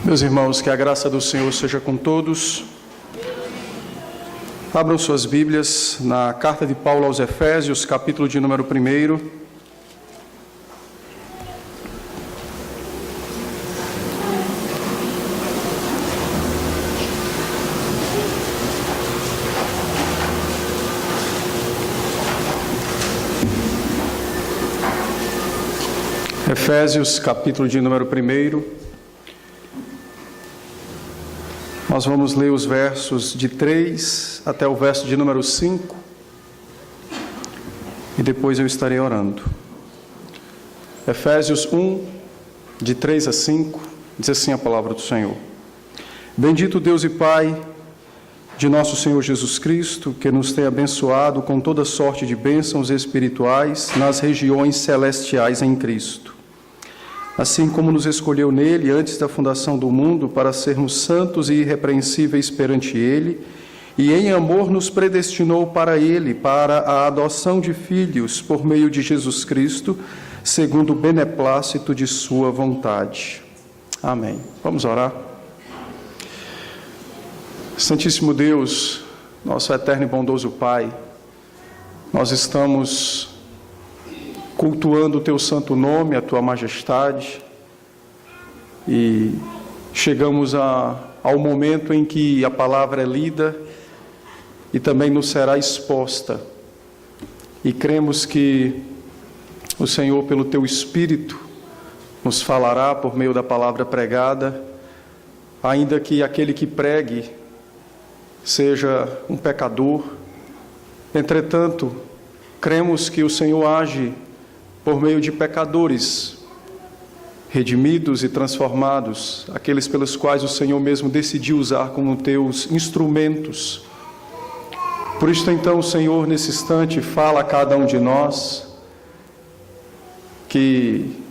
Meus irmãos, que a graça do Senhor seja com todos. Abram suas Bíblias na carta de Paulo aos Efésios, capítulo de número 1. Efésios, capítulo de número 1. Nós vamos ler os versos de 3 até o verso de número 5 e depois eu estarei orando. Efésios 1, de 3 a 5, diz assim a palavra do Senhor. Bendito Deus e Pai de nosso Senhor Jesus Cristo, que nos tem abençoado com toda sorte de bênçãos espirituais nas regiões celestiais em Cristo. Assim como nos escolheu nele antes da fundação do mundo para sermos santos e irrepreensíveis perante ele, e em amor nos predestinou para ele, para a adoção de filhos por meio de Jesus Cristo, segundo o beneplácito de sua vontade. Amém. Vamos orar. Santíssimo Deus, nosso eterno e bondoso Pai, nós estamos cultuando o Teu santo nome, a Tua majestade, e chegamos ao momento em que a palavra é lida e também nos será exposta. E cremos que o Senhor, pelo Teu Espírito, nos falará por meio da palavra pregada, ainda que aquele que pregue seja um pecador. Entretanto, cremos que o Senhor age por meio de pecadores, redimidos e transformados, aqueles pelos quais o Senhor mesmo decidiu usar como teus instrumentos. Por isso, então, Senhor, nesse instante, fala a cada um de nós que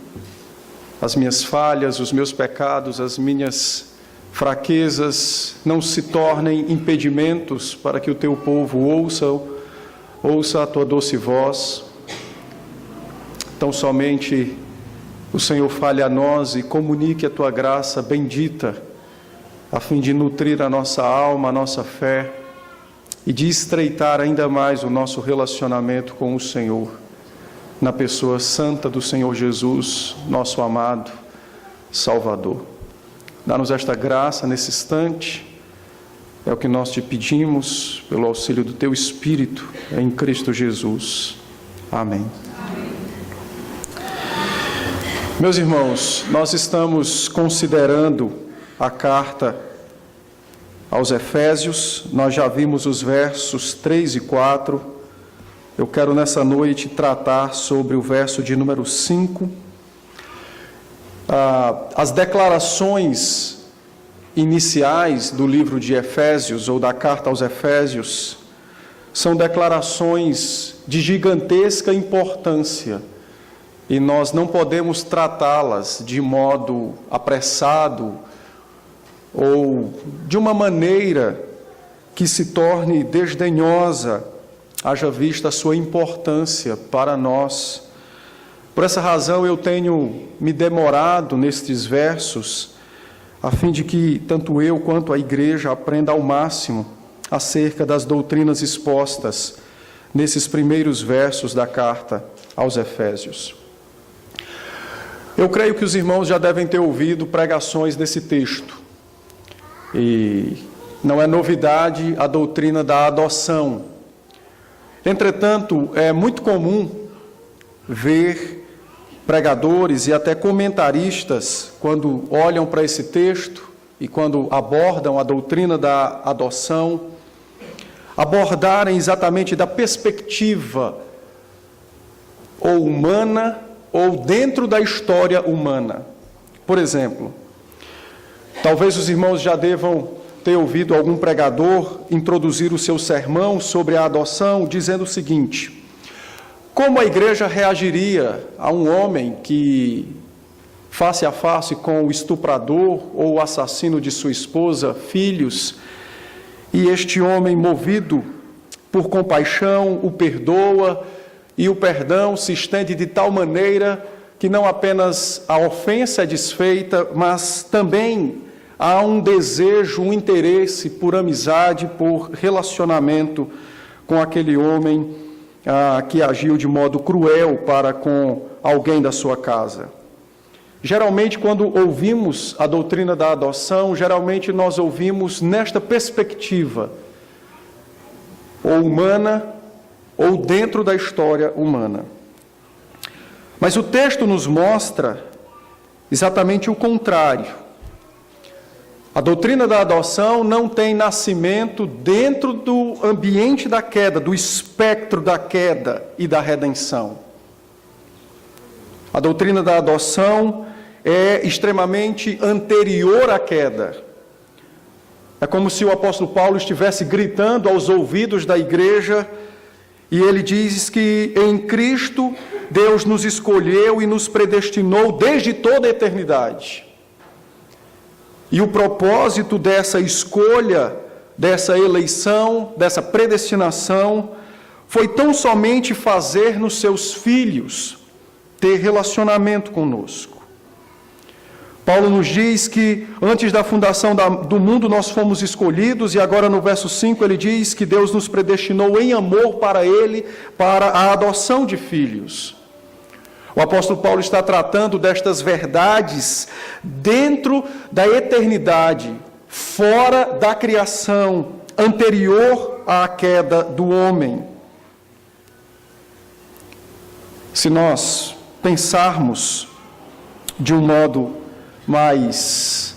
as minhas falhas, os meus pecados, as minhas fraquezas não se tornem impedimentos para que o teu povo ouça a tua doce voz. Então, somente o Senhor fale a nós e comunique a Tua graça bendita, a fim de nutrir a nossa alma, a nossa fé, e de estreitar ainda mais o nosso relacionamento com o Senhor, na pessoa santa do Senhor Jesus, nosso amado Salvador. Dá-nos esta graça nesse instante, é o que nós te pedimos, pelo auxílio do Teu Espírito, em Cristo Jesus. Amém. Meus irmãos, nós estamos considerando a carta aos Efésios, nós já vimos os versos 3 e 4, eu quero nessa noite tratar sobre o verso de número 5. As declarações iniciais do livro de Efésios, ou da carta aos Efésios, são declarações de gigantesca importância, e nós não podemos tratá-las de modo apressado ou de uma maneira que se torne desdenhosa, haja vista a sua importância para nós. Por essa razão eu tenho me demorado nestes versos, a fim de que tanto eu quanto a igreja aprenda ao máximo acerca das doutrinas expostas nesses primeiros versos da carta aos Efésios. Eu creio que os irmãos já devem ter ouvido pregações desse texto. E não é novidade a doutrina da adoção. Entretanto, é muito comum ver pregadores e até comentaristas, quando olham para esse texto e quando abordam a doutrina da adoção, abordarem exatamente da perspectiva ou humana ou dentro da história humana. Por exemplo, talvez os irmãos já devam ter ouvido algum pregador introduzir o seu sermão sobre a adoção, dizendo o seguinte: como a igreja reagiria a um homem que, face a face com o estuprador ou o assassino de sua esposa, filhos, e este homem, movido por compaixão, o perdoa, e o perdão se estende de tal maneira que não apenas a ofensa é desfeita, mas também há um desejo, um interesse por amizade, por relacionamento com aquele homem que agiu de modo cruel para com alguém da sua casa. Geralmente, quando ouvimos a doutrina da adoção, geralmente nós ouvimos nesta perspectiva, ou humana, ou dentro da história humana. Mas o texto nos mostra exatamente o contrário. A doutrina da adoção não tem nascimento dentro do ambiente da queda, do espectro da queda e da redenção. A doutrina da adoção é extremamente anterior à queda. É como se o apóstolo Paulo estivesse gritando aos ouvidos da igreja, e ele diz que em Cristo Deus nos escolheu e nos predestinou desde toda a eternidade. E o propósito dessa escolha, dessa eleição, dessa predestinação, foi tão somente fazer nos seus filhos ter relacionamento conosco. Paulo nos diz que antes da fundação do mundo nós fomos escolhidos, e agora no verso 5 ele diz que Deus nos predestinou em amor para Ele, para a adoção de filhos. O apóstolo Paulo está tratando destas verdades dentro da eternidade, fora da criação, anterior à queda do homem. Se nós pensarmos de um modo mais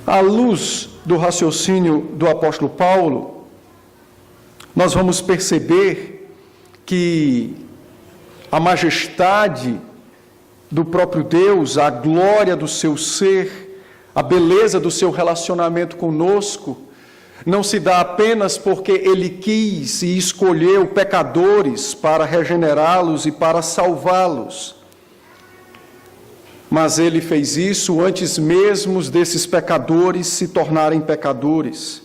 à luz do raciocínio do apóstolo Paulo, nós vamos perceber que a majestade do próprio Deus, a glória do seu ser, a beleza do seu relacionamento conosco, não se dá apenas porque Ele quis e escolheu pecadores para regenerá-los e para salvá-los. Mas Ele fez isso antes mesmo desses pecadores se tornarem pecadores.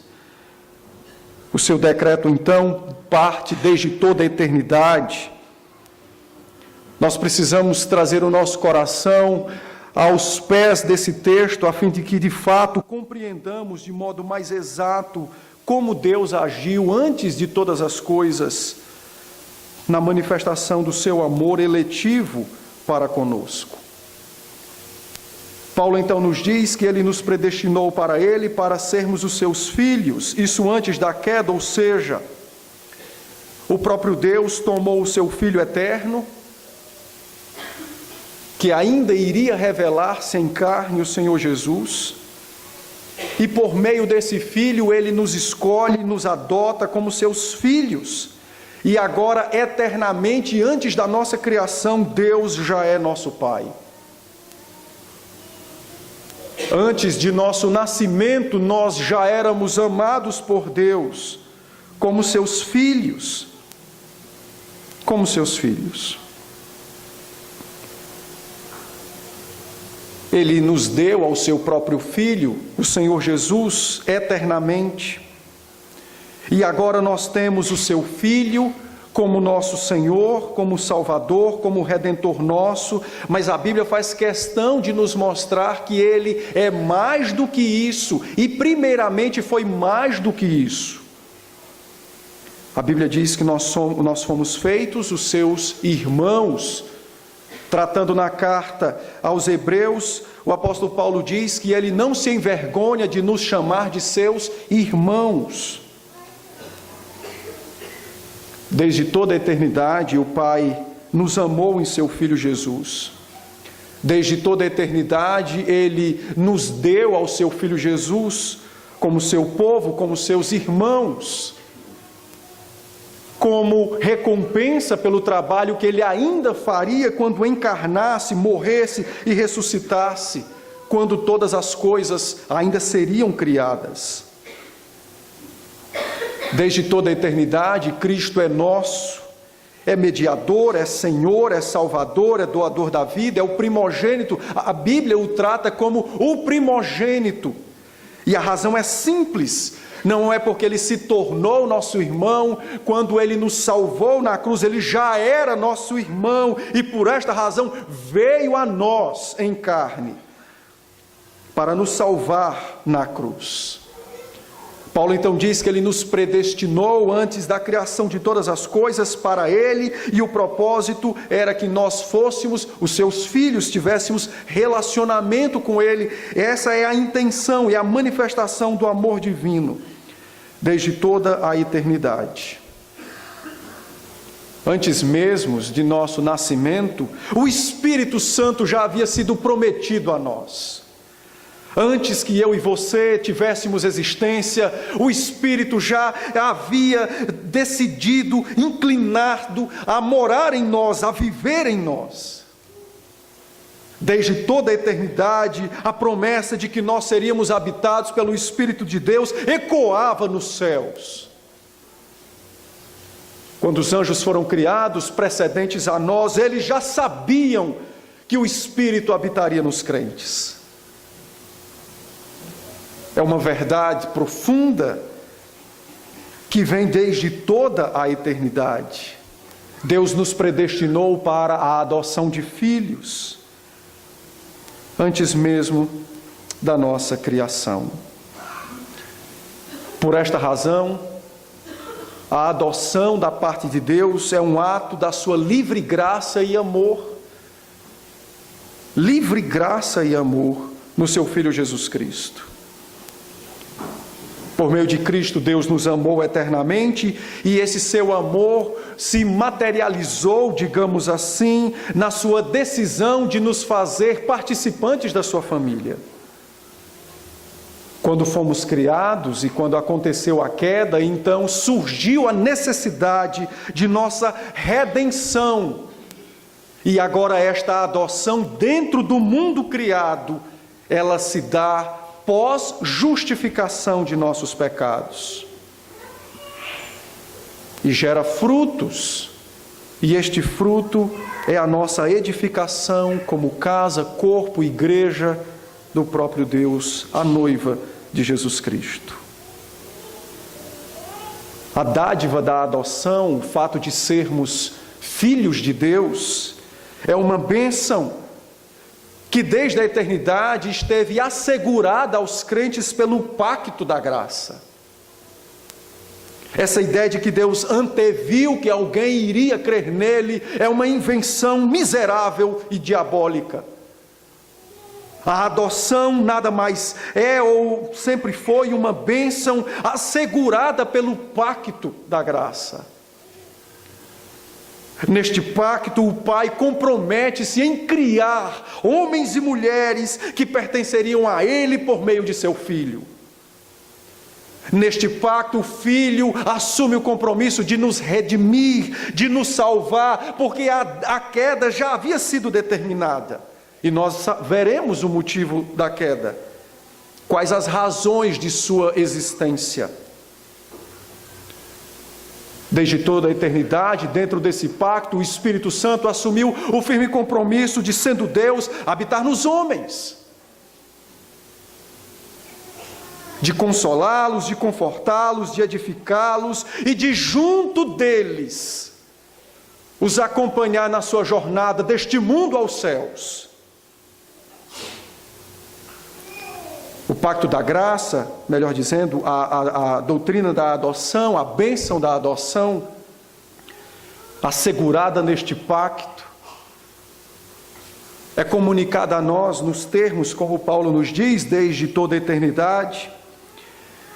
O seu decreto, então, parte desde toda a eternidade. Nós precisamos trazer o nosso coração aos pés desse texto, a fim de que, de fato, compreendamos de modo mais exato como Deus agiu antes de todas as coisas, na manifestação do seu amor eletivo para conosco. Paulo então nos diz que Ele nos predestinou para Ele, para sermos os seus filhos, isso antes da queda, ou seja, o próprio Deus tomou o seu Filho eterno, que ainda iria revelar-se em carne, o Senhor Jesus, e por meio desse Filho Ele nos escolhe, nos adota como seus filhos, e agora eternamente, antes da nossa criação, Deus já é nosso Pai. Antes de nosso nascimento, nós já éramos amados por Deus, como seus filhos, como seus filhos. Ele nos deu ao seu próprio Filho, o Senhor Jesus, eternamente. E agora nós temos o seu Filho como nosso Senhor, como Salvador, como Redentor nosso, mas a Bíblia faz questão de nos mostrar que Ele é mais do que isso, e primeiramente foi mais do que isso. A Bíblia diz que nós fomos feitos os seus irmãos. Tratando na carta aos Hebreus, o apóstolo Paulo diz que ele não se envergonha de nos chamar de seus irmãos. Desde toda a eternidade, o Pai nos amou em seu Filho Jesus. Desde toda a eternidade, Ele nos deu ao seu Filho Jesus como seu povo, como seus irmãos, como recompensa pelo trabalho que Ele ainda faria quando encarnasse, morresse e ressuscitasse, quando todas as coisas ainda seriam criadas. Desde toda a eternidade, Cristo é nosso, é mediador, é Senhor, é Salvador, é doador da vida, é o primogênito. A Bíblia o trata como o primogênito. E a razão é simples. Não é porque Ele se tornou nosso irmão, quando Ele nos salvou na cruz, Ele já era nosso irmão, e por esta razão veio a nós em carne, para nos salvar na cruz. Paulo então diz que ele nos predestinou antes da criação de todas as coisas para ele, e o propósito era que nós fôssemos os seus filhos, tivéssemos relacionamento com ele. Essa é a intenção e a manifestação do amor divino, desde toda a eternidade. Antes mesmo de nosso nascimento, o Espírito Santo já havia sido prometido a nós. Antes que eu e você tivéssemos existência, o Espírito já havia decidido, inclinado a morar em nós, a viver em nós. Desde toda a eternidade, a promessa de que nós seríamos habitados pelo Espírito de Deus ecoava nos céus. Quando os anjos foram criados, precedentes a nós, eles já sabiam que o Espírito habitaria nos crentes. É uma verdade profunda que vem desde toda a eternidade. Deus nos predestinou para a adoção de filhos, antes mesmo da nossa criação. Por esta razão, a adoção da parte de Deus é um ato da sua livre graça e amor. Livre graça e amor no seu Filho Jesus Cristo. Por meio de Cristo, Deus nos amou eternamente, e esse seu amor se materializou, digamos assim, na sua decisão de nos fazer participantes da sua família. Quando fomos criados e quando aconteceu a queda, então surgiu a necessidade de nossa redenção. E agora esta adoção dentro do mundo criado, ela se dá pós-justificação de nossos pecados. E gera frutos, e este fruto é a nossa edificação como casa, corpo, igreja do próprio Deus, a noiva de Jesus Cristo. A dádiva da adoção, o fato de sermos filhos de Deus, é uma bênção que desde a eternidade esteve assegurada aos crentes pelo pacto da graça. Essa ideia de que Deus anteviu que alguém iria crer nele é uma invenção miserável e diabólica. A adoção nada mais é ou sempre foi uma bênção assegurada pelo pacto da graça. Neste pacto, o Pai compromete-se em criar homens e mulheres que pertenceriam a Ele por meio de seu Filho. Neste pacto, o Filho assume o compromisso de nos redimir, de nos salvar, porque a queda já havia sido determinada. E nós veremos o motivo da queda. Quais as razões de sua existência. Desde toda a eternidade, dentro desse pacto, o Espírito Santo assumiu o firme compromisso de, sendo Deus, habitar nos homens. De consolá-los, de confortá-los, de edificá-los e de junto deles os acompanhar na sua jornada deste mundo aos céus. O pacto da graça, melhor dizendo, a doutrina da adoção, a bênção da adoção, assegurada neste pacto, é comunicada a nós nos termos, como Paulo nos diz, desde toda a eternidade,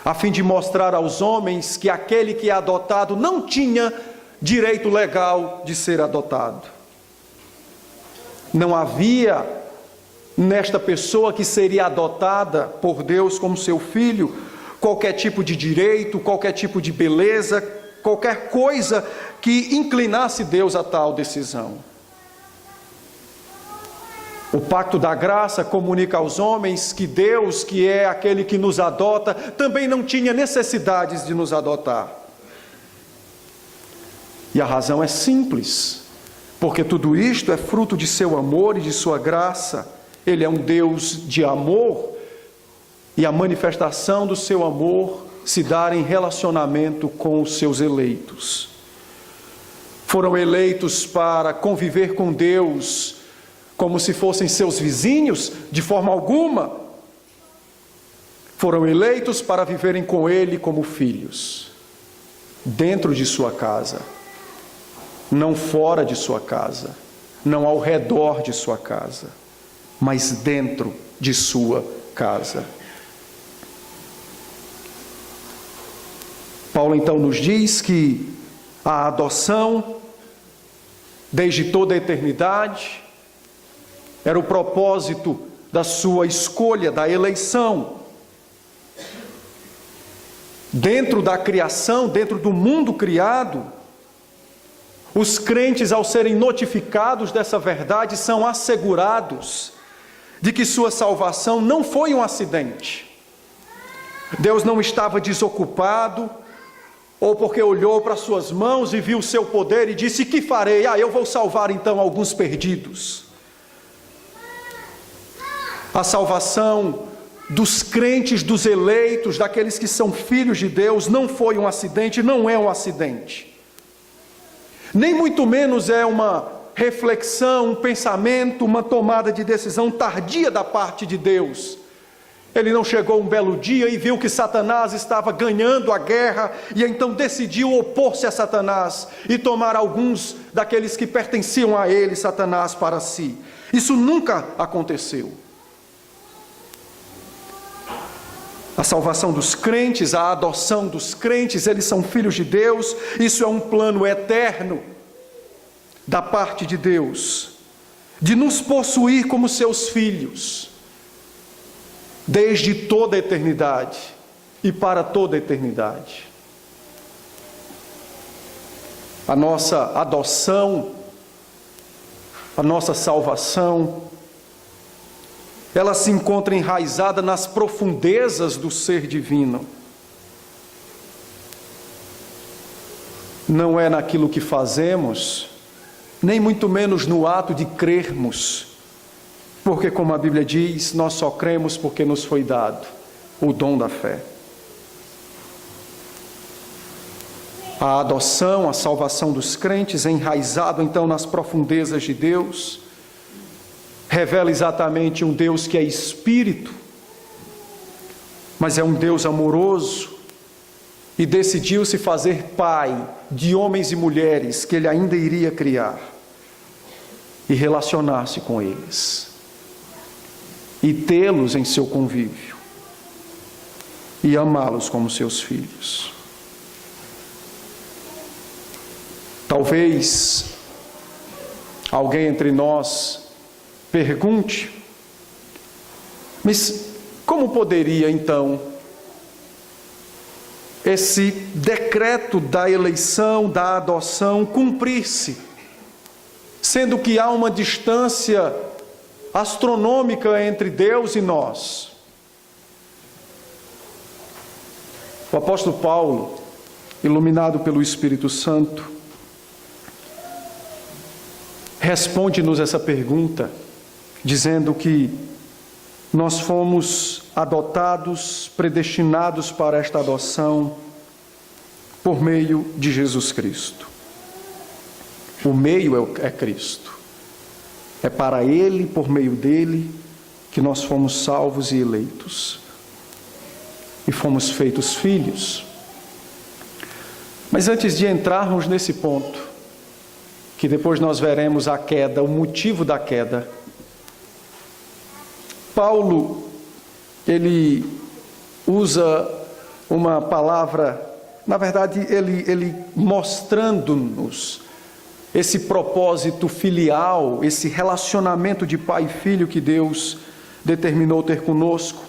a fim de mostrar aos homens que aquele que é adotado não tinha direito legal de ser adotado. Não havia nesta pessoa que seria adotada por Deus como seu filho, qualquer tipo de direito, qualquer tipo de beleza, qualquer coisa que inclinasse Deus a tal decisão. O pacto da graça comunica aos homens que Deus, que é aquele que nos adota, também não tinha necessidades de nos adotar. E a razão é simples, porque tudo isto é fruto de seu amor e de sua graça. Ele é um Deus de amor, e a manifestação do seu amor se dá em relacionamento com os seus eleitos. Foram eleitos para conviver com Deus como se fossem seus vizinhos? De forma alguma. Foram eleitos para viverem com Ele como filhos, dentro de sua casa, não fora de sua casa, não ao redor de sua casa, mas dentro de sua casa. Paulo então nos diz que a adoção, desde toda a eternidade, era o propósito da sua escolha, da eleição. Dentro da criação, dentro do mundo criado, os crentes, ao serem notificados dessa verdade, são assegurados de que sua salvação não foi um acidente. Deus não estava desocupado, ou porque olhou para suas mãos e viu o seu poder e disse: que farei? Eu vou salvar então alguns perdidos. A salvação dos crentes, dos eleitos, daqueles que são filhos de Deus, não foi um acidente, não é um acidente. Nem muito menos é uma reflexão, um pensamento, uma tomada de decisão tardia da parte de Deus. Ele não chegou um belo dia e viu que Satanás estava ganhando a guerra e então decidiu opor-se a Satanás e tomar alguns daqueles que pertenciam a ele, Satanás, para si. Isso nunca aconteceu. A salvação dos crentes, a adoção dos crentes, eles são filhos de Deus. Isso é um plano eterno da parte de Deus, de nos possuir como seus filhos, desde toda a eternidade e para toda a eternidade. A nossa adoção, a nossa salvação, ela se encontra enraizada nas profundezas do ser divino. Não é naquilo que fazemos, nem muito menos no ato de crermos, porque, como a Bíblia diz, nós só cremos porque nos foi dado o dom da fé. A adoção, a salvação dos crentes, é enraizado então nas profundezas de Deus, revela exatamente um Deus que é Espírito, mas é um Deus amoroso, e decidiu se fazer Pai de homens e mulheres que Ele ainda iria criar, e relacionar-se com eles, e tê-los em seu convívio, e amá-los como seus filhos. Talvez alguém entre nós pergunte: mas como poderia então esse decreto da eleição, da adoção cumprir-se, sendo que há uma distância astronômica entre Deus e nós? O apóstolo Paulo, iluminado pelo Espírito Santo, responde-nos essa pergunta, dizendo que nós fomos adotados, predestinados para esta adoção por meio de Jesus Cristo. O meio é Cristo. É para Ele, por meio dele, que nós fomos salvos e eleitos. E fomos feitos filhos. Mas antes de entrarmos nesse ponto, que depois nós veremos a queda, o motivo da queda, Paulo, ele usa uma palavra, na verdade, ele mostrando-nos esse propósito filial, esse relacionamento de pai e filho que Deus determinou ter conosco.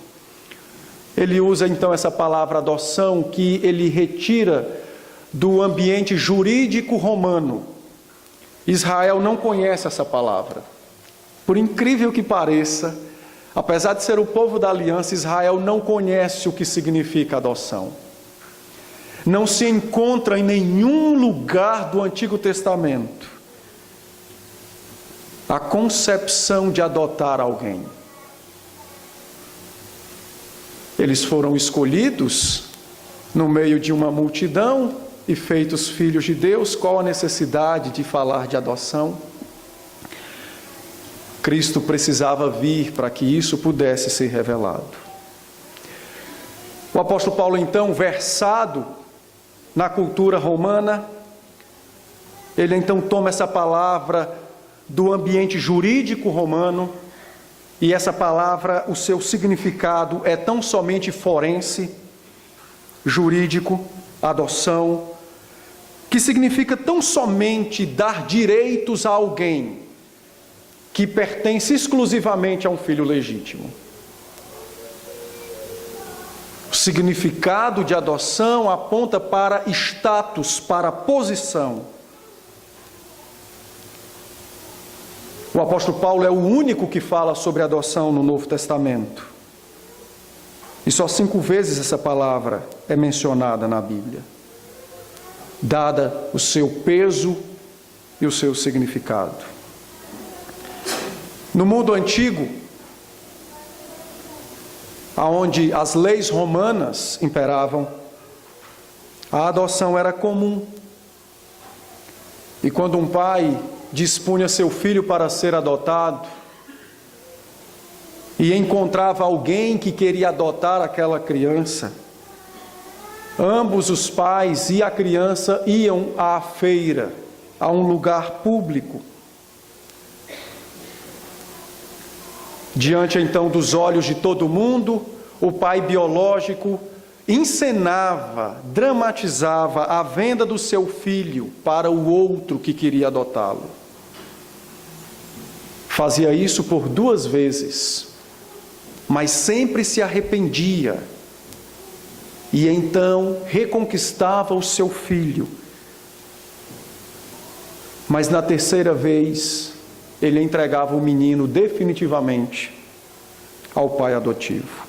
Ele usa então essa palavra adoção, que ele retira do ambiente jurídico romano. Israel não conhece essa palavra. Por incrível que pareça, apesar de ser o povo da aliança, Israel não conhece o que significa adoção. Não se encontra em nenhum lugar do Antigo Testamento a concepção de adotar alguém. Eles foram escolhidos no meio de uma multidão e feitos filhos de Deus. Qual a necessidade de falar de adoção? Cristo precisava vir para que isso pudesse ser revelado. O apóstolo Paulo, então, versado na cultura romana, ele então toma essa palavra do ambiente jurídico romano, e essa palavra, o seu significado é tão somente forense, jurídico, adoção, que significa tão somente dar direitos a alguém que pertence exclusivamente a um filho legítimo. O significado de adoção aponta para status, para posição. O apóstolo Paulo é o único que fala sobre adoção no Novo Testamento. E só 5 vezes essa palavra é mencionada na Bíblia, dada o seu peso e o seu significado. No mundo antigo, onde as leis romanas imperavam, a adoção era comum. E quando um pai dispunha seu filho para ser adotado, e encontrava alguém que queria adotar aquela criança, ambos os pais e a criança iam à feira, a um lugar público. Diante então dos olhos de todo mundo, o pai biológico encenava, dramatizava a venda do seu filho para o outro que queria adotá-lo. Fazia isso por 2 vezes, mas sempre se arrependia e então reconquistava o seu filho. Mas na 3ª vez, ele entregava o menino definitivamente ao pai adotivo.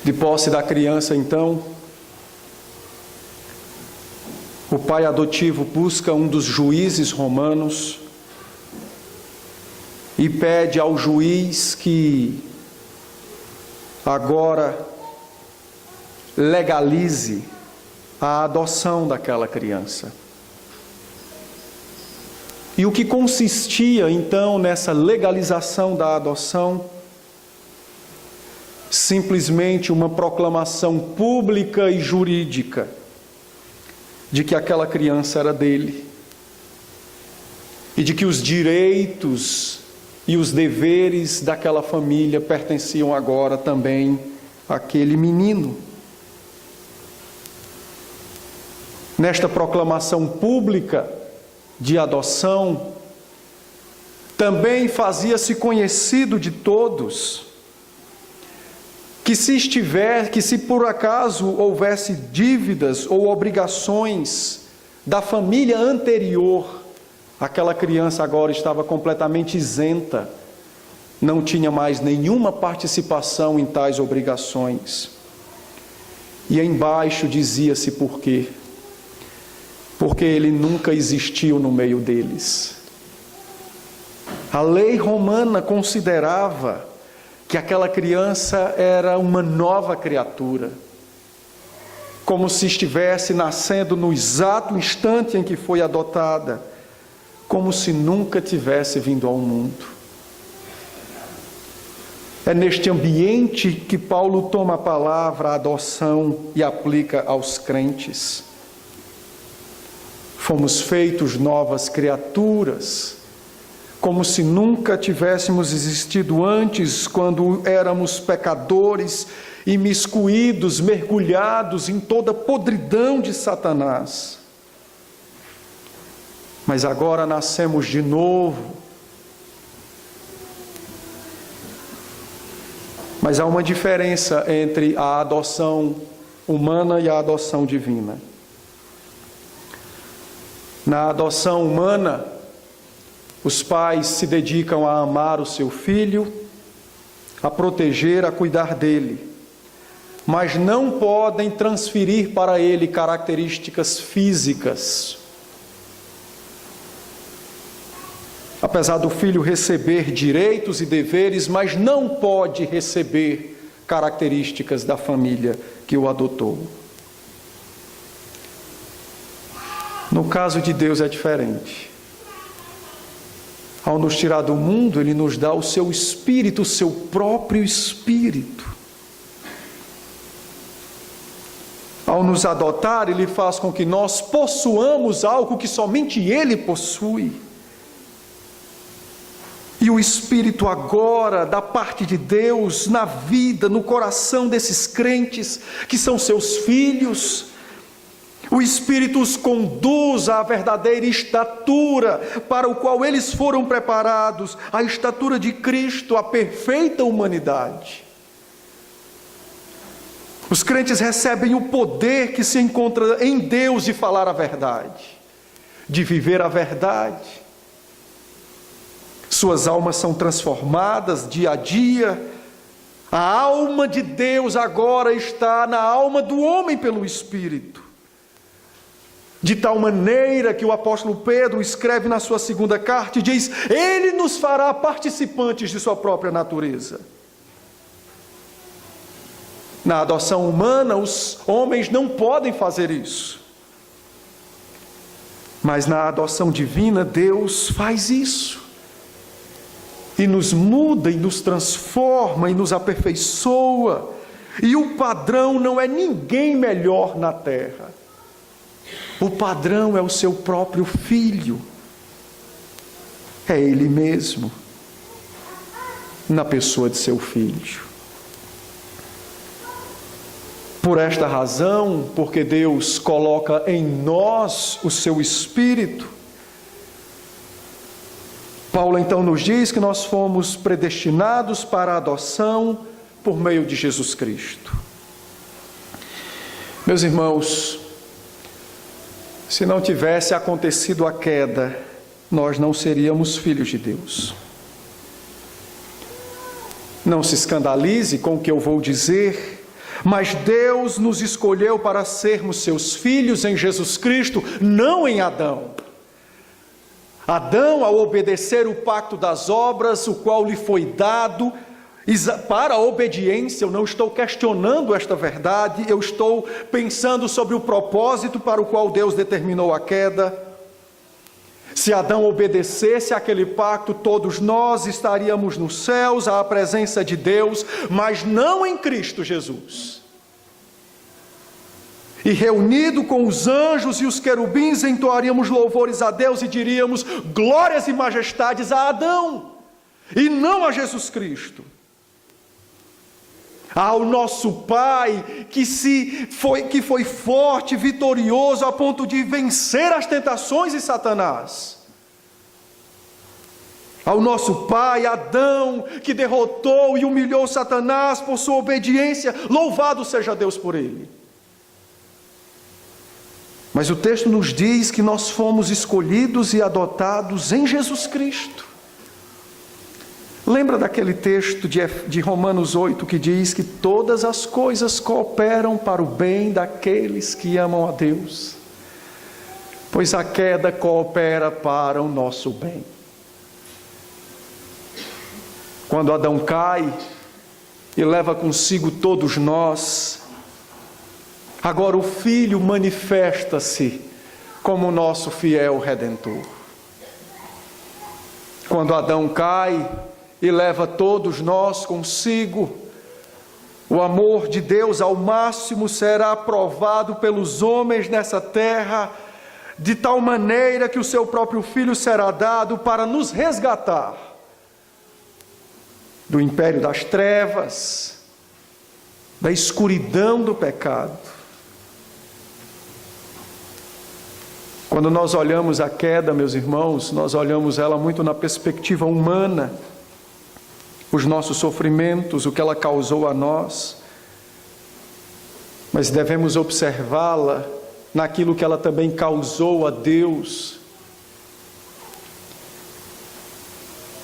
De posse da criança, então, o pai adotivo busca um dos juízes romanos e pede ao juiz que agora legalize a adoção daquela criança. E o que consistia então nessa legalização da adoção? Simplesmente uma proclamação pública e jurídica de que aquela criança era dele e de que os direitos e os deveres daquela família pertenciam agora também àquele menino. Nesta proclamação pública de adoção, também fazia-se conhecido de todos que se por acaso houvesse dívidas ou obrigações da família anterior, aquela criança agora estava completamente isenta, não tinha mais nenhuma participação em tais obrigações. E embaixo dizia-se por quê? Porque ele nunca existiu no meio deles. A lei romana considerava que aquela criança era uma nova criatura, como se estivesse nascendo no exato instante em que foi adotada, como se nunca tivesse vindo ao mundo. É neste ambiente que Paulo toma a palavra adoção e aplica aos crentes. Fomos feitos novas criaturas, como se nunca tivéssemos existido antes, quando éramos pecadores, imiscuídos, mergulhados em toda a podridão de Satanás. Mas agora nascemos de novo. Mas há uma diferença entre a adoção humana e a adoção divina. Na adoção humana, os pais se dedicam a amar o seu filho, a proteger, a cuidar dele, mas não podem transferir para ele características físicas. Apesar do filho receber direitos e deveres, mas não pode receber características da família que o adotou. No caso de Deus é diferente. Ao nos tirar do mundo, Ele nos dá o seu Espírito, o seu próprio Espírito. Ao nos adotar, Ele faz com que nós possuamos algo que somente Ele possui. E o Espírito agora, da parte de Deus, na vida, no coração desses crentes, que são seus filhos, o Espírito os conduz à verdadeira estatura para o qual eles foram preparados, a estatura de Cristo, a perfeita humanidade. Os crentes recebem o poder que se encontra em Deus de falar a verdade, de viver a verdade. Suas almas são transformadas dia a dia. A alma de Deus agora está na alma do homem pelo Espírito. De tal maneira que o apóstolo Pedro escreve na sua segunda carta e diz: Ele nos fará participantes de sua própria natureza. Na adoção humana, os homens não podem fazer isso. Mas na adoção divina, Deus faz isso. E nos muda, e nos transforma, e nos aperfeiçoa. E o padrão não é ninguém melhor na terra. O padrão é o seu próprio Filho. É Ele mesmo, na pessoa de seu Filho. Por esta razão, porque Deus coloca em nós o seu Espírito, Paulo então nos diz que nós fomos predestinados para a adoção por meio de Jesus Cristo. Meus irmãos, se não tivesse acontecido a queda, nós não seríamos filhos de Deus. Não se escandalize com o que eu vou dizer, mas Deus nos escolheu para sermos seus filhos em Jesus Cristo, não em Adão. Adão, ao obedecer o pacto das obras, o qual lhe foi dado para a obediência, eu não estou questionando esta verdade, eu estou pensando sobre o propósito para o qual Deus determinou a queda. Se Adão obedecesse àquele pacto, todos nós estaríamos nos céus, à presença de Deus, mas não em Cristo Jesus. E reunido com os anjos e os querubins, entoaríamos louvores a Deus e diríamos glórias e majestades a Adão, e não a Jesus Cristo. Ao nosso Pai, que foi forte, vitorioso, a ponto de vencer as tentações e Satanás. Ao nosso Pai, Adão, que derrotou e humilhou Satanás por sua obediência, louvado seja Deus por ele. Mas o texto nos diz que nós fomos escolhidos e adotados em Jesus Cristo. Lembra daquele texto de Romanos 8 que diz que todas as coisas cooperam para o bem daqueles que amam a Deus? Pois a queda coopera para o nosso bem. Quando Adão cai e leva consigo todos nós, agora o Filho manifesta-se como o nosso fiel Redentor. Quando Adão cai e leva todos nós consigo, o amor de Deus ao máximo será provado pelos homens nessa terra, de tal maneira que o seu próprio Filho será dado para nos resgatar do império das trevas, da escuridão do pecado. Quando nós olhamos a queda, meus irmãos, nós olhamos ela muito na perspectiva humana, os nossos sofrimentos, o que ela causou a nós, mas devemos observá-la naquilo que ela também causou a Deus.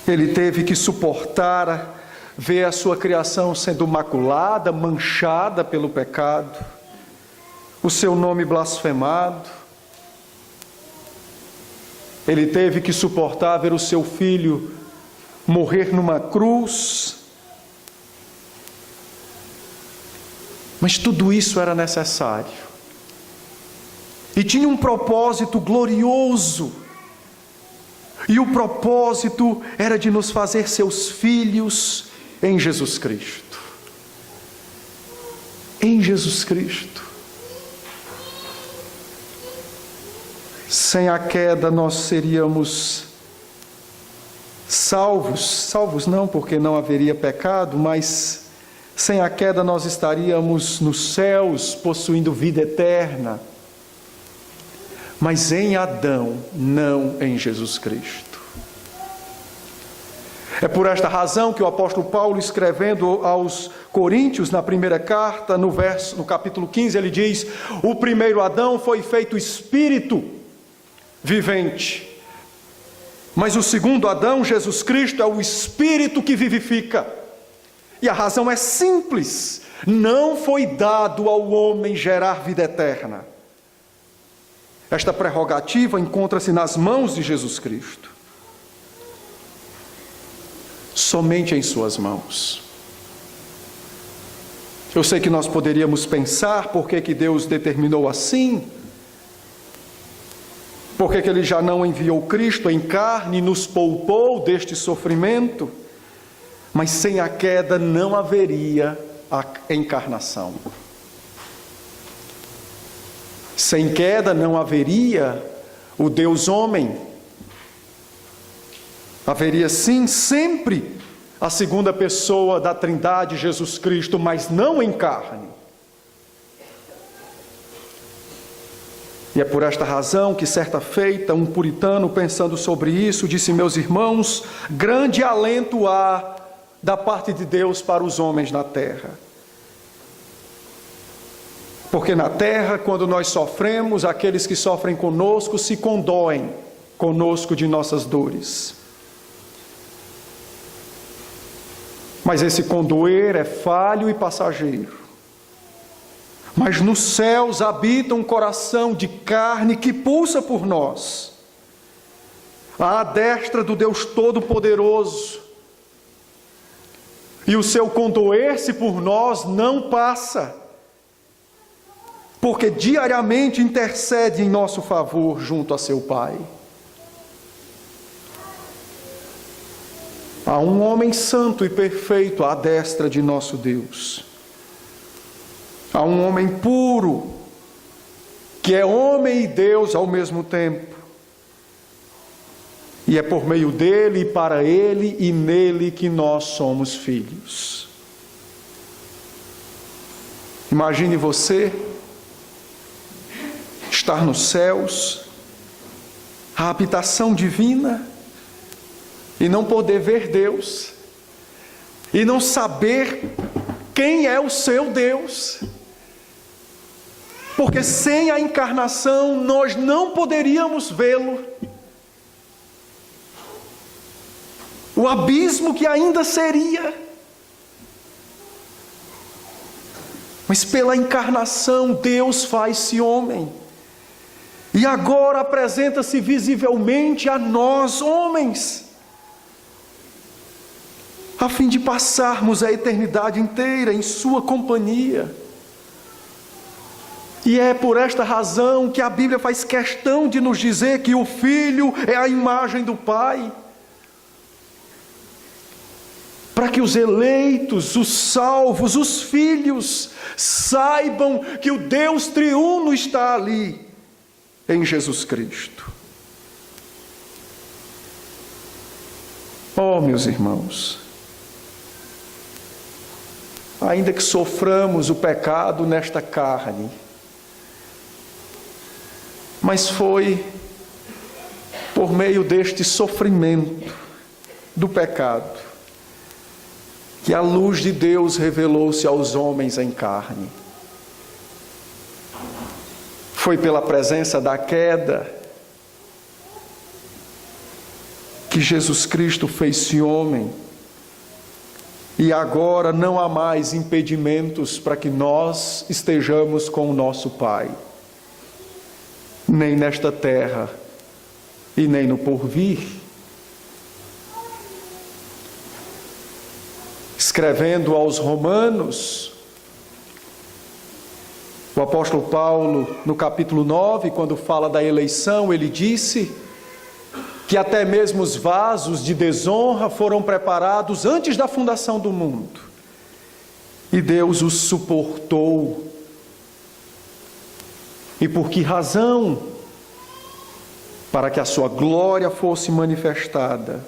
Ele teve que suportar ver a sua criação sendo maculada, manchada pelo pecado, o seu nome blasfemado. Ele teve que suportar ver o seu filho morrer numa cruz. Mas tudo isso era necessário. E tinha um propósito glorioso. E o propósito era de nos fazer seus filhos em Jesus Cristo. Em Jesus Cristo. Sem a queda nós seríamos salvos. Salvos não, porque não haveria pecado, mas sem a queda nós estaríamos nos céus, possuindo vida eterna. Mas em Adão, não em Jesus Cristo. É por esta razão que o apóstolo Paulo, escrevendo aos Coríntios, na primeira carta, no capítulo 15, ele diz: o primeiro Adão foi feito espírito vivente, mas o segundo Adão, Jesus Cristo, é o espírito que vivifica. E a razão é simples: não foi dado ao homem gerar vida eterna. Esta prerrogativa encontra-se nas mãos de Jesus Cristo. Somente em suas mãos. Eu sei que nós poderíamos pensar por que Deus determinou assim, por que Ele já não enviou Cristo em carne e nos poupou deste sofrimento, mas sem a queda não haveria a encarnação. Sem queda não haveria o Deus homem. Haveria sim sempre a segunda pessoa da Trindade, Jesus Cristo, mas não em carne. E é por esta razão que certa feita um puritano, pensando sobre isso, disse: meus irmãos, grande alento há da parte de Deus para os homens na terra. Porque na terra, quando nós sofremos, aqueles que sofrem conosco se condoem conosco de nossas dores. Mas esse condoer é falho e passageiro. Mas nos céus habita um coração de carne que pulsa por nós, à destra do Deus Todo-Poderoso. E o seu condoer-se por nós não passa, porque diariamente intercede em nosso favor junto a seu Pai. Há um homem santo e perfeito à destra de nosso Deus. Há um homem puro, que é homem e Deus ao mesmo tempo. E é por meio dele e para ele e nele que nós somos filhos. Imagine você estar nos céus, a habitação divina, e não poder ver Deus, e não saber quem é o seu Deus, porque sem a encarnação nós não poderíamos vê-lo. O abismo que ainda seria. Mas pela encarnação Deus faz-se homem. E agora apresenta-se visivelmente a nós, homens, a fim de passarmos a eternidade inteira em sua companhia. E é por esta razão que a Bíblia faz questão de nos dizer que o Filho é a imagem do Pai, para que os eleitos, os salvos, os filhos, saibam que o Deus triuno está ali, em Jesus Cristo. Oh, meus irmãos, ainda que soframos o pecado nesta carne, mas foi por meio deste sofrimento do pecado que a luz de Deus revelou-se aos homens em carne. Foi pela presença da queda que Jesus Cristo fez-se homem. E agora não há mais impedimentos para que nós estejamos com o nosso Pai, nem nesta terra e nem no porvir. Escrevendo aos Romanos, o apóstolo Paulo, no capítulo 9, quando fala da eleição, ele disse que até mesmo os vasos de desonra foram preparados antes da fundação do mundo. E Deus os suportou. E por que razão? Para que a sua glória fosse manifestada.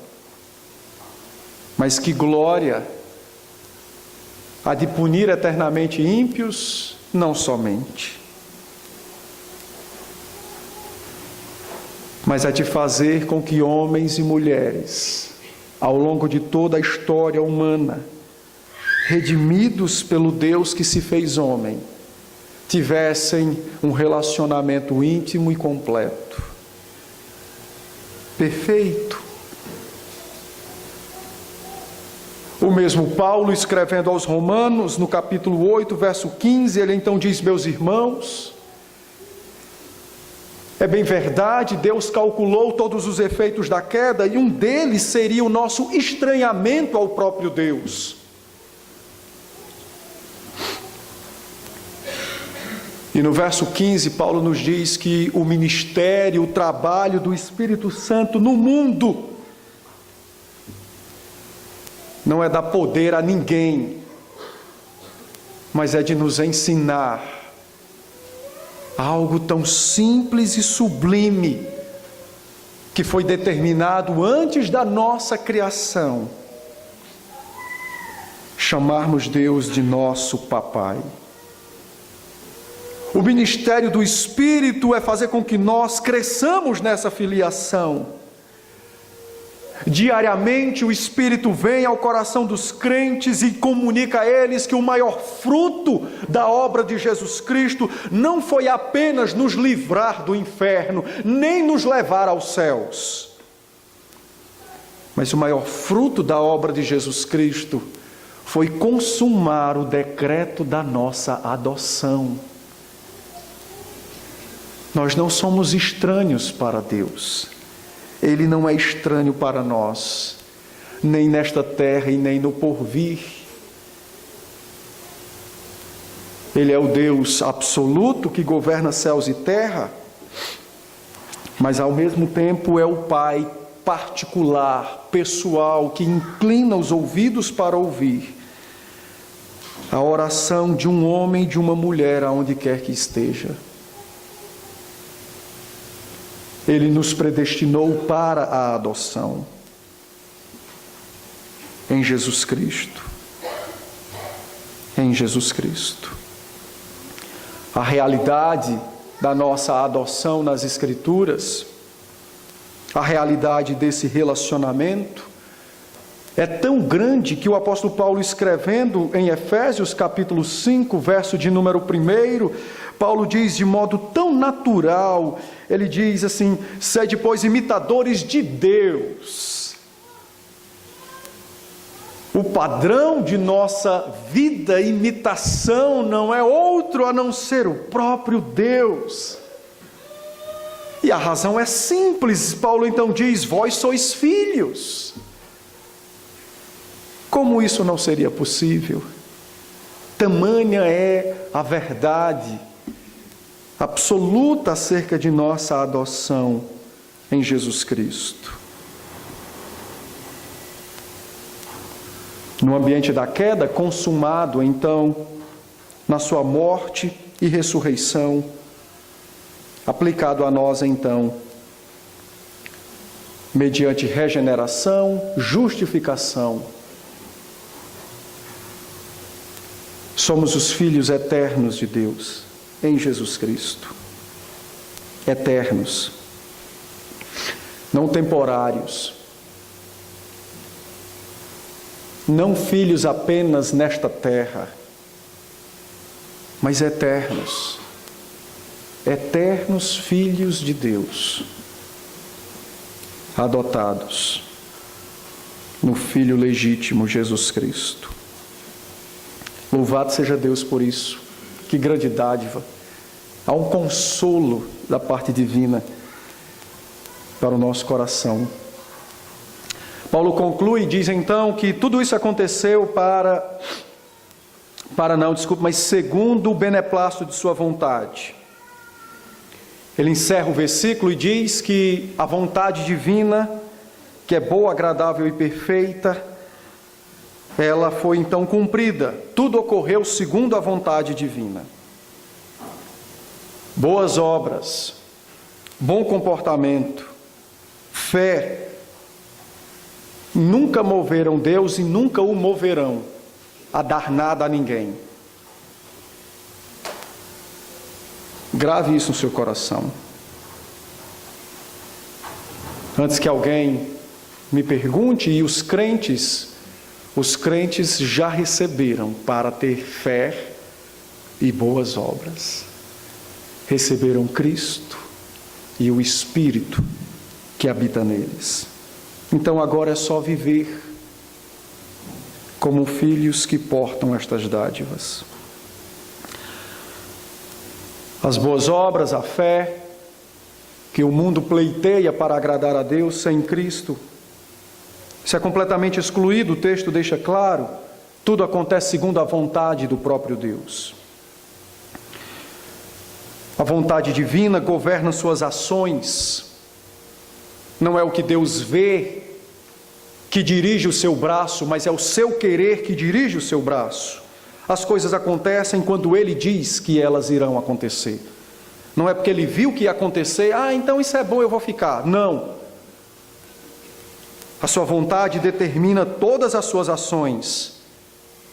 Mas que glória? A de punir eternamente ímpios? Não somente. Mas a de fazer com que homens e mulheres, ao longo de toda a história humana, redimidos pelo Deus que se fez homem, tivessem um relacionamento íntimo e completo, perfeito. O mesmo Paulo, escrevendo aos Romanos, no capítulo 8, verso 15, ele então diz: meus irmãos, é bem verdade, Deus calculou todos os efeitos da queda, e um deles seria o nosso estranhamento ao próprio Deus. E no verso 15, Paulo nos diz que o ministério, o trabalho do Espírito Santo no mundo não é dar poder a ninguém, mas é de nos ensinar algo tão simples e sublime, que foi determinado antes da nossa criação: chamarmos Deus de nosso papai. O ministério do Espírito é fazer com que nós cresçamos nessa filiação. Diariamente o Espírito vem ao coração dos crentes e comunica a eles que o maior fruto da obra de Jesus Cristo não foi apenas nos livrar do inferno, nem nos levar aos céus. Mas o maior fruto da obra de Jesus Cristo foi consumar o decreto da nossa adoção. Nós não somos estranhos para Deus. Ele não é estranho para nós, nem nesta terra e nem no porvir. Ele é o Deus absoluto que governa céus e terra, mas ao mesmo tempo é o Pai particular, pessoal, que inclina os ouvidos para ouvir a oração de um homem e de uma mulher, aonde quer que esteja. Ele nos predestinou para a adoção em Jesus Cristo. Em Jesus Cristo. A realidade da nossa adoção nas Escrituras, a realidade desse relacionamento, é tão grande que o apóstolo Paulo, escrevendo em Efésios capítulo 5, verso de número 1, Paulo diz de modo tão natural, ele diz assim: sede, pois, imitadores de Deus. O padrão de nossa vida, imitação, não é outro a não ser o próprio Deus. E a razão é simples. Paulo então diz: vós sois filhos. Como isso não seria possível? Tamanha é a verdade absoluta acerca de nossa adoção em Jesus Cristo. No ambiente da queda, consumado então na sua morte e ressurreição, aplicado a nós então, mediante regeneração, justificação, somos os filhos eternos de Deus em Jesus Cristo. Eternos, não temporários, não filhos apenas nesta terra, mas eternos, eternos filhos de Deus, adotados no Filho legítimo Jesus Cristo. Louvado seja Deus por isso. Que grande dádiva. Há um consolo da parte divina para o nosso coração. Paulo conclui e diz então que tudo isso aconteceu mas segundo o beneplácito de sua vontade. Ele encerra o versículo e diz que a vontade divina, que é boa, agradável e perfeita, ela foi então cumprida. Tudo ocorreu segundo a vontade divina. Boas obras, bom comportamento, fé, nunca moveram Deus e nunca o moverão a dar nada a ninguém. Grave isso no seu coração. Antes que alguém me pergunte, e os crentes já receberam para ter fé e boas obras. Receberam Cristo e o Espírito que habita neles. Então agora é só viver como filhos que portam estas dádivas. As boas obras, a fé, que o mundo pleiteia para agradar a Deus sem Cristo, isso é completamente excluído. O texto deixa claro, tudo acontece segundo a vontade do próprio Deus. A vontade divina governa suas ações. Não é o que Deus vê que dirige o seu braço, mas é o seu querer que dirige o seu braço. As coisas acontecem quando Ele diz que elas irão acontecer. Não é porque Ele viu que ia acontecer, então isso é bom, eu vou ficar. Não. A sua vontade determina todas as suas ações,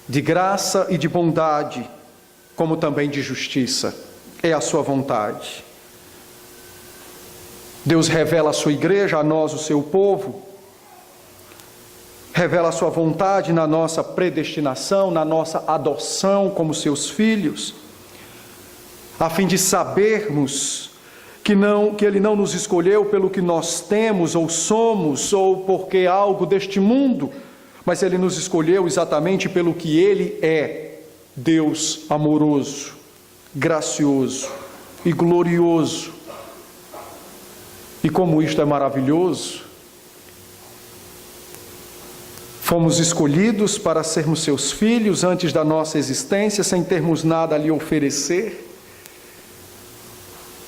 de graça e de bondade, como também de justiça. É a sua vontade. Deus revela a sua igreja, a nós, o seu povo, revela a sua vontade na nossa predestinação, na nossa adoção como seus filhos, a fim de sabermos que Ele não nos escolheu pelo que nós temos ou somos, ou porque algo deste mundo, mas Ele nos escolheu exatamente pelo que Ele é, Deus amoroso, gracioso e glorioso. E como isto é maravilhoso, fomos escolhidos para sermos seus filhos antes da nossa existência, sem termos nada a lhe oferecer.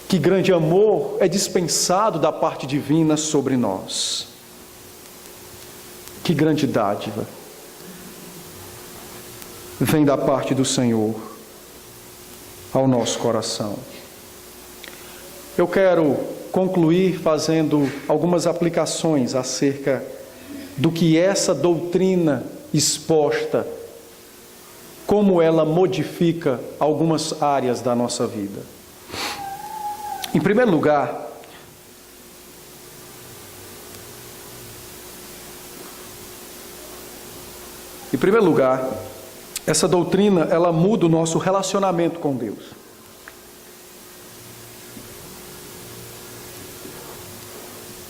Que grande amor é dispensado da parte divina sobre nós. Que grande dádiva vem da parte do Senhor ao nosso coração. Eu quero concluir fazendo algumas aplicações acerca do que essa doutrina exposta, como ela modifica algumas áreas da nossa vida. Em primeiro lugar, essa doutrina, ela muda o nosso relacionamento com Deus.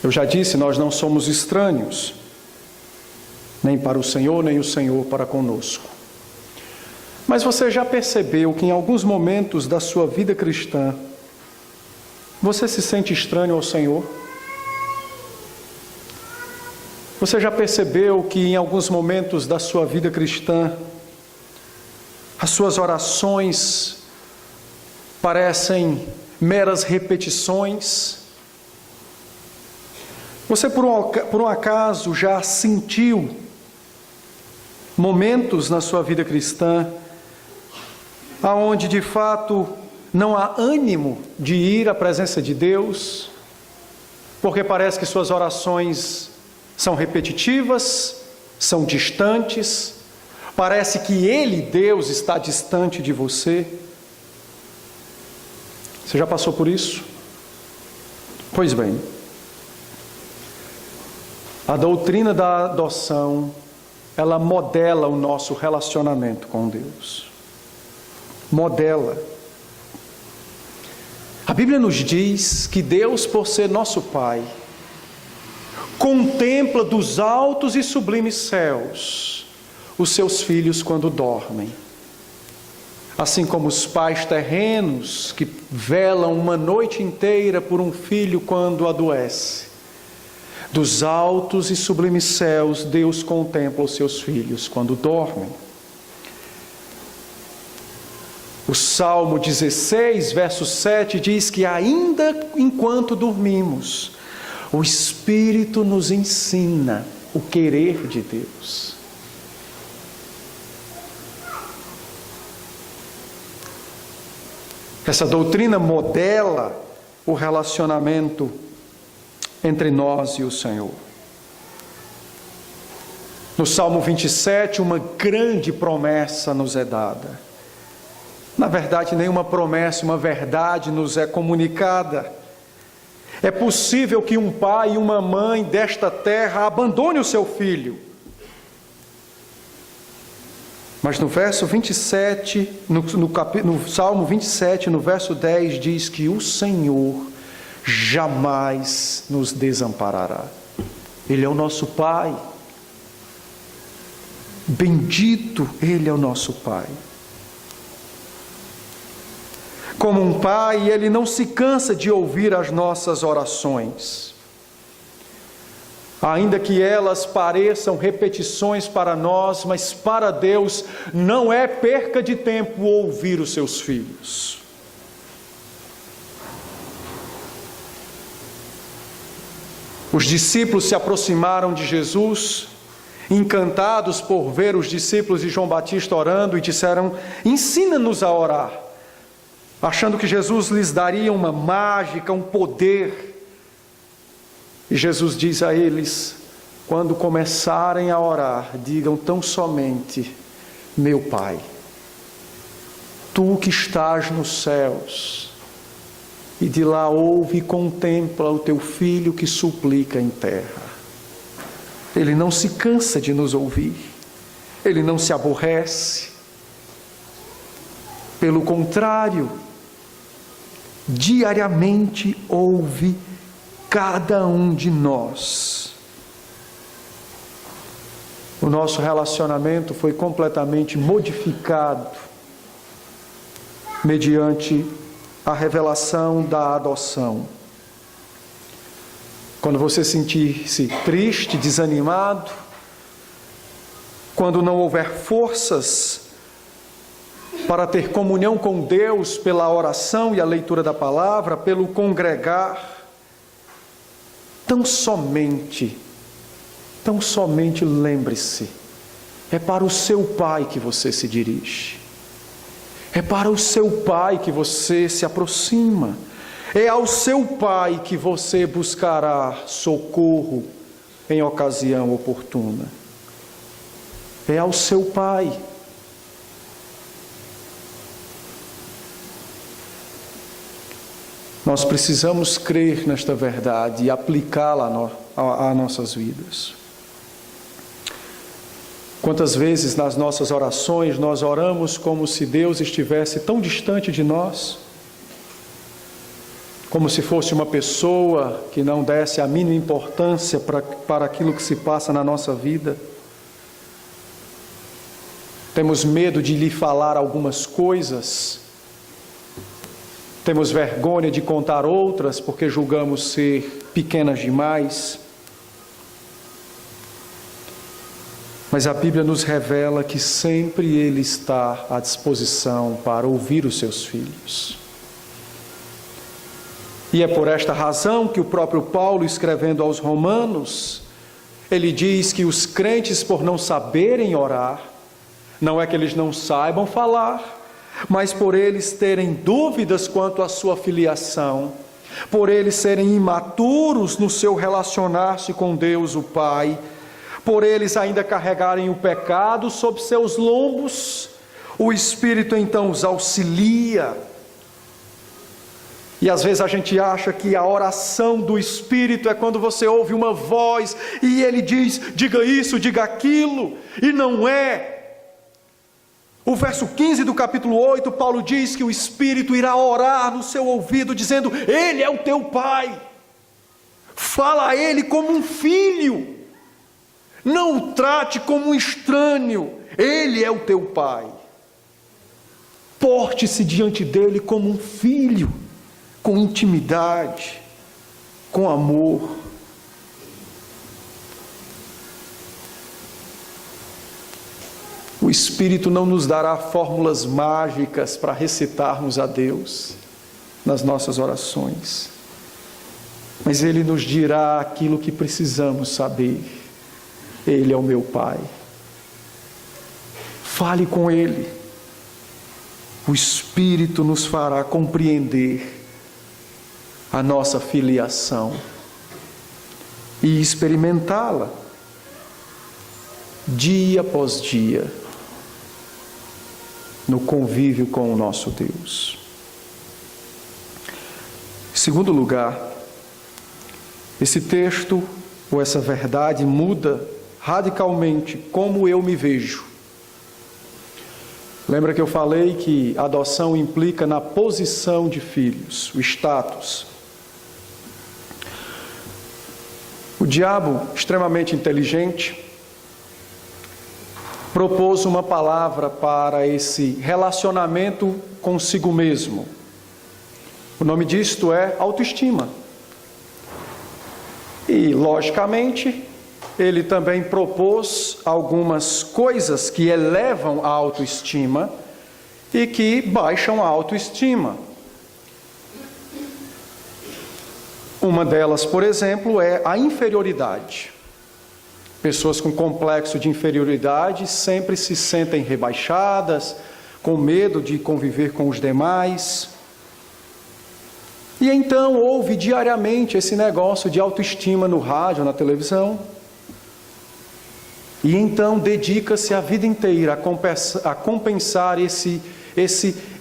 Eu já disse, nós não somos estranhos, nem para o Senhor, nem o Senhor para conosco. Mas você já percebeu que em alguns momentos da sua vida cristã, você se sente estranho ao Senhor? Você já percebeu que em alguns momentos da sua vida cristã, as suas orações parecem meras repetições? Você por um acaso já sentiu momentos na sua vida cristã aonde de fato não há ânimo de ir à presença de Deus, porque parece que suas orações são repetitivas, são distantes, parece que Ele, Deus, está distante de você? Você já passou por isso? Pois bem, a doutrina da adoção, ela modela o nosso relacionamento com Deus. Modela. A Bíblia nos diz que Deus, por ser nosso Pai, contempla dos altos e sublimes céus os seus filhos quando dormem. Assim como os pais terrenos que velam uma noite inteira por um filho quando adoece, dos altos e sublimes céus Deus contempla os seus filhos quando dormem. O Salmo 16, verso 7 diz que ainda enquanto dormimos, o Espírito nos ensina o querer de Deus. Essa doutrina modela o relacionamento entre nós e o Senhor. No Salmo 27, uma grande promessa nos é dada. Na verdade, nenhuma promessa, uma verdade nos é comunicada. É possível que um pai e uma mãe desta terra abandone o seu filho. Mas no verso 27, no Salmo 27, no verso 10, diz que o Senhor jamais nos desamparará. Ele é o nosso Pai. Bendito Ele é o nosso Pai. Como um pai, Ele não se cansa de ouvir as nossas orações. Ainda que elas pareçam repetições para nós, mas para Deus não é perca de tempo ouvir os seus filhos. Os discípulos se aproximaram de Jesus, encantados por ver os discípulos de João Batista orando, e disseram: ensina-nos a orar, achando que Jesus lhes daria uma mágica, um poder. E Jesus diz a eles: quando começarem a orar, digam tão somente: meu Pai, Tu que estás nos céus, e de lá ouve e contempla o Teu Filho que suplica em terra. Ele não se cansa de nos ouvir, Ele não se aborrece. Pelo contrário, diariamente ouve cada um de nós. O nosso relacionamento foi completamente modificado mediante a revelação da adoção. Quando você sentir-se triste, desanimado, quando não houver forças para ter comunhão com Deus pela oração e a leitura da palavra, pelo congregar, tão somente lembre-se, é para o seu Pai que você se dirige, é para o seu Pai que você se aproxima, é ao seu Pai que você buscará socorro em ocasião oportuna, é ao seu Pai. Nós precisamos crer nesta verdade e aplicá-la a nossas vidas. Quantas vezes nas nossas orações nós oramos como se Deus estivesse tão distante de nós, como se fosse uma pessoa que não desse a mínima importância para aquilo que se passa na nossa vida. Temos medo de lhe falar algumas coisas, temos vergonha de contar outras porque julgamos ser pequenas demais. Mas a Bíblia nos revela que sempre Ele está à disposição para ouvir os seus filhos. E é por esta razão que o próprio Paulo, escrevendo aos Romanos, ele diz que os crentes, por não saberem orar, não é que eles não saibam falar, mas por eles terem dúvidas quanto à sua filiação, por eles serem imaturos no seu relacionar-se com Deus o Pai, por eles ainda carregarem o pecado sob seus lombos, o Espírito então os auxilia. E às vezes a gente acha que a oração do Espírito é quando você ouve uma voz e ele diz: diga isso, diga aquilo, e não é. O verso 15 do capítulo 8, Paulo diz que o Espírito irá orar no seu ouvido, dizendo: Ele é o teu Pai. Fala a Ele como um filho. Não o trate como um estranho. Ele é o teu Pai. Porte-se diante dele como um filho, com intimidade, com amor. O Espírito não nos dará fórmulas mágicas para recitarmos a Deus nas nossas orações, mas Ele nos dirá aquilo que precisamos saber. Ele é o meu Pai. Fale com Ele. O Espírito nos fará compreender a nossa filiação e experimentá-la dia após dia no convívio com o nosso Deus. Em segundo lugar, esse texto ou essa verdade muda radicalmente como eu me vejo. Lembra que eu falei que a adoção implica na posição de filhos, o status. O diabo, extremamente inteligente, propôs uma palavra para esse relacionamento consigo mesmo. O nome disto é autoestima. E, logicamente, ele também propôs algumas coisas que elevam a autoestima e que baixam a autoestima. Uma delas, por exemplo, é a inferioridade. Pessoas com complexo de inferioridade sempre se sentem rebaixadas, com medo de conviver com os demais. E então ouve diariamente esse negócio de autoestima no rádio, na televisão. E então dedica-se a vida inteira a compensar esse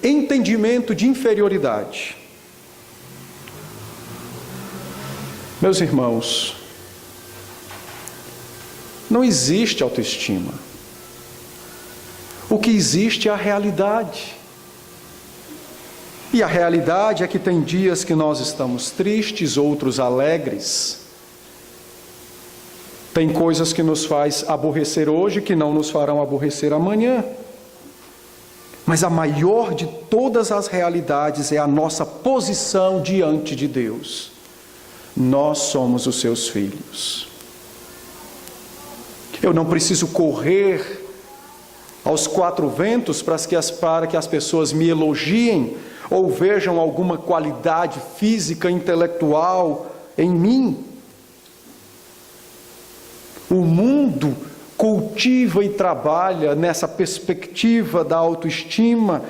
entendimento de inferioridade. Meus irmãos, não existe autoestima. O que existe é a realidade. E a realidade é que tem dias que nós estamos tristes, outros alegres. Tem coisas que nos faz aborrecer hoje que não nos farão aborrecer amanhã. Mas a maior de todas as realidades é a nossa posição diante de Deus. Nós somos os seus filhos. Eu não preciso correr aos quatro ventos para que as pessoas me elogiem ou vejam alguma qualidade física, intelectual em mim. O mundo cultiva e trabalha nessa perspectiva da autoestima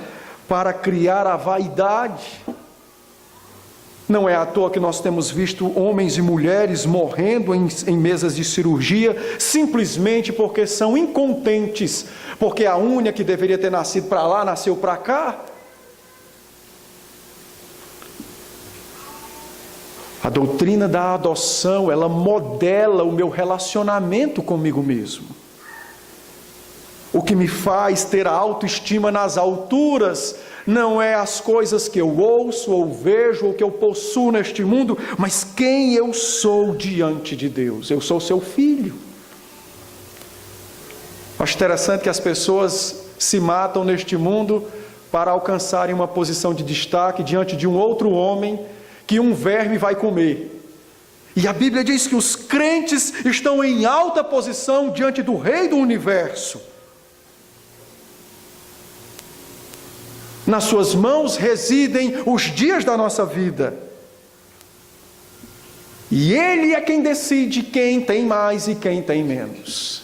para criar a vaidade. Não é à toa que nós temos visto homens e mulheres morrendo em mesas de cirurgia, simplesmente porque são incontentes, porque a unha que deveria ter nascido para lá, nasceu para cá. A doutrina da adoção, ela modela o meu relacionamento comigo mesmo. O que me faz ter a autoestima nas alturas não é as coisas que eu ouço ou vejo ou que eu possuo neste mundo, mas quem eu sou diante de Deus. Eu sou seu filho. Acho interessante que as pessoas se matam neste mundo para alcançarem uma posição de destaque diante de um outro homem que um verme vai comer. E a Bíblia diz que os crentes estão em alta posição diante do Rei do Universo. Nas suas mãos residem os dias da nossa vida. E Ele é quem decide quem tem mais e quem tem menos.